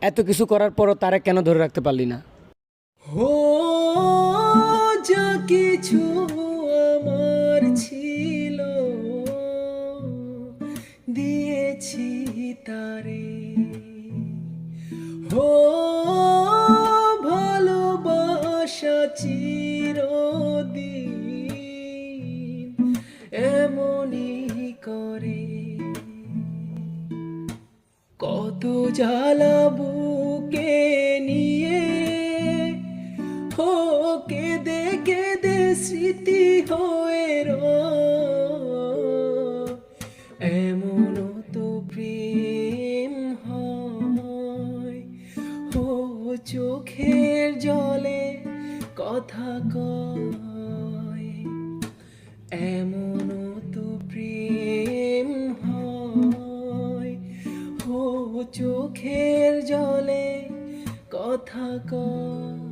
এত কিছু করার পরও তারে কেন ধরে রাখতে পারলি না? হো, যা কিছু আমার ছিল দিয়েছি তারে। হো, ভালোবাসা চিরদিন এমনই করে। কত জ্বালা বুকে নিয়ে হো, কেঁদে কেঁদে স্মৃতি হয়ে রয়। এমনও তো প্রেম হয়, ও চোখের জলে কথা কয়। এমনও তো প্রেম হয়, ও চোখের জলে কথা কয়।